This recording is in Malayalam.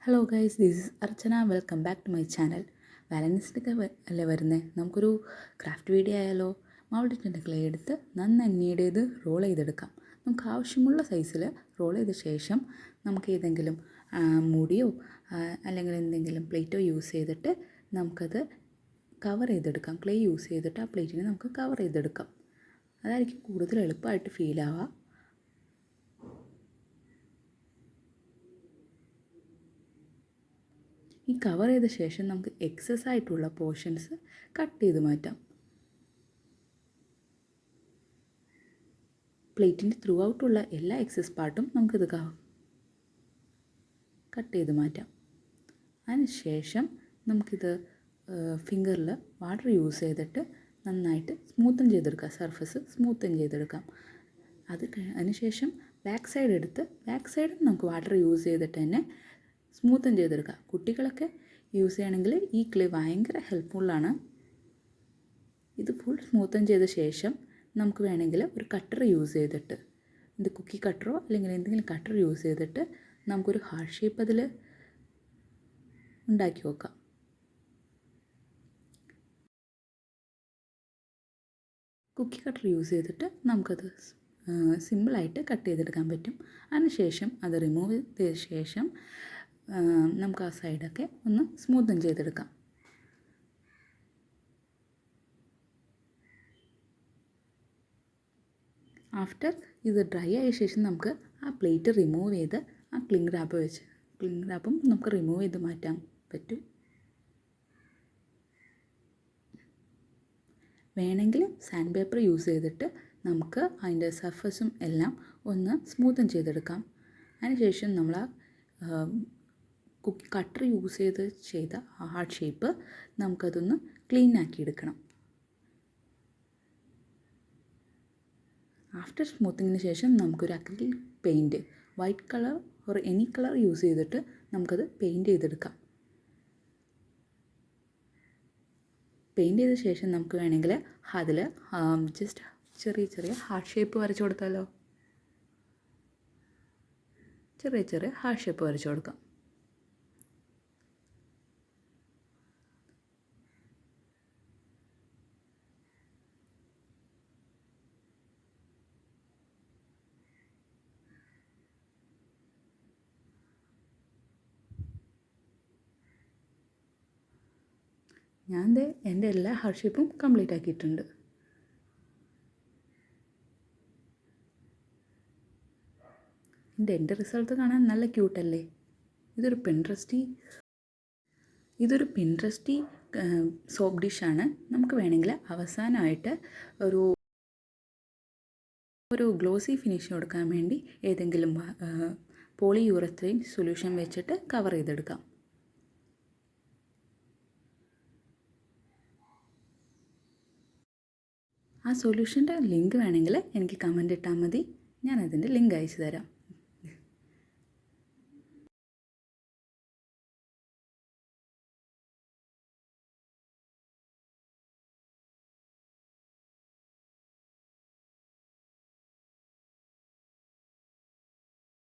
Hello guys, this is Archana. Welcome back to my channel. Valentine's Day അല്ലേ വരുന്നത്. നമുക്കൊരു ക്രാഫ്റ്റ് വീഡിയോ ആയാലോ? മാവൾഡിൻ്റെ ക്ലേ എടുത്ത് നന്നായി നീഡ് ചെയ്ത് റോൾ ചെയ്തെടുക്കാം. നമുക്ക് ആവശ്യമുള്ള സൈസിൽ റോൾ ചെയ്ത ശേഷം നമുക്ക് ഏതെങ്കിലും മുടിയോ അല്ലെങ്കിൽ എന്തെങ്കിലും പ്ലേറ്റോ യൂസ് ചെയ്തിട്ട് നമുക്കത് കവർ ചെയ്തെടുക്കാം. ക്ലേ യൂസ് ചെയ്തിട്ട് ആ പ്ലേറ്റിനെ നമുക്ക് കവർ ചെയ്തെടുക്കാം. അതായിരിക്കും കൂടുതൽ എളുപ്പമായിട്ട് ഫീൽ ആവുക. ഈ കവർ ചെയ്ത ശേഷം നമുക്ക് എക്സസ് ആയിട്ടുള്ള പോർഷൻസ് കട്ട് ചെയ്ത് മാറ്റാം. പ്ലേറ്റിൻ്റെ ത്രൂ ഔട്ടുള്ള എല്ലാ എക്സസ് പാർട്ടും നമുക്കിത് കട്ട് ചെയ്ത് മാറ്റാം. അതിനുശേഷം നമുക്കിത് ഫിംഗറിൽ വാട്ടർ യൂസ് ചെയ്തിട്ട് നന്നായിട്ട് സ്മൂത്തൻ ചെയ്തെടുക്കാം. സർഫസ് സ്മൂത്തൻ ചെയ്തെടുക്കാം. അതിനുശേഷം ബാക്ക് സൈഡ് എടുത്ത് ബാക്ക് സൈഡും നമുക്ക് വാട്ടർ യൂസ് ചെയ്തിട്ട് തന്നെ സ്മൂത്തൻ ചെയ്തെടുക്കുക. കുട്ടികളൊക്കെ യൂസ് ചെയ്യുകയാണെങ്കിൽ ഈ ക്ലേ ഭയങ്കര ഹെൽപ്ഫുള്ളാണ്. ഇത് ഫുൾ സ്മൂത്തൻ ചെയ്ത ശേഷം നമുക്ക് വേണമെങ്കിൽ ഒരു കട്ടർ യൂസ് ചെയ്തിട്ട്, ഇത് കുക്കി കട്ടറോ അല്ലെങ്കിൽ എന്തെങ്കിലും കട്ടർ യൂസ് ചെയ്തിട്ട് നമുക്കൊരു ഹാർട്ട് ഷേപ്പ് അതിൽ ഉണ്ടാക്കി നോക്കാം. കുക്കി കട്ടർ യൂസ് ചെയ്തിട്ട് നമുക്കത് സിമ്പിളായിട്ട് കട്ട് ചെയ്തെടുക്കാൻ പറ്റും. അതിനുശേഷം അത് റിമൂവ് ചെയ്ത ശേഷം നമുക്ക് ആ സൈഡൊക്കെ ഒന്ന് സ്മൂത്തൻ ചെയ്തെടുക്കാം. ആഫ്റ്റർ ഇത് ഡ്രൈ ആയ ശേഷം നമുക്ക് ആ പ്ലേറ്റ് റിമൂവ് ചെയ്ത് ആ ക്ലിംഗ് റാപ്പും നമുക്ക് റിമൂവ് ചെയ്ത് മാറ്റാൻ പറ്റും. വേണമെങ്കിൽ സാൻഡ് പേപ്പർ യൂസ് ചെയ്തിട്ട് നമുക്ക് അതിൻ്റെ സർഫസും എല്ലാം ഒന്ന് സ്മൂത്തൻ ചെയ്തെടുക്കാം. അതിനുശേഷം നമ്മൾ ആ കുക്കി കട്ടർ യൂസ് ചെയ്ത ഹാർട്ട് ഷേപ്പ് നമുക്കതൊന്ന് ക്ലീൻ ആക്കി എടുക്കണം. ആഫ്റ്റർ സ്മൂത്തിങ്ങിന് ശേഷം നമുക്കൊരു acrylic paint, white colour or any colour use ചെയ്തിട്ട് നമുക്കത് പെയിൻറ്റ് ചെയ്തെടുക്കാം. പെയിൻറ്റ് ചെയ്ത ശേഷം നമുക്ക് വേണമെങ്കിൽ അതിൽ ജസ്റ്റ് ചെറിയ ഹാർട്ട് ഷേപ്പ് വരച്ചു കൊടുത്താലോ? ചെറിയ ഹാർട്ട് ഷേപ്പ് വരച്ചു കൊടുക്കാം. ഞാൻ എൻ്റെ എല്ലാ ഹാർട്ട് ഷേപ്പും കംപ്ലീറ്റ് ആക്കിയിട്ടുണ്ട്. എൻ്റെ റിസൾട്ട് കാണാൻ നല്ല ക്യൂട്ടല്ലേ? ഇതൊരു പിൻട്രസ്റ്റി സോപ്പ് ഡിഷാണ്. നമുക്ക് വേണമെങ്കിൽ അവസാനമായിട്ട് ഒരു ഗ്ലോസി ഫിനിഷ് കൊടുക്കാൻ വേണ്ടി ഏതെങ്കിലും പോളിയൂറത്തൈൻ സൊല്യൂഷൻ വെച്ചിട്ട് കവർ ചെയ്തെടുക്കാം. ആ സൊല്യൂഷൻ്റെ ലിങ്ക് വേണമെങ്കിൽ എനിക്ക് കമൻ്റ് ഇട്ടാൽ മതി. ഞാൻ അതിൻ്റെ ലിങ്ക് അയച്ചു തരാം.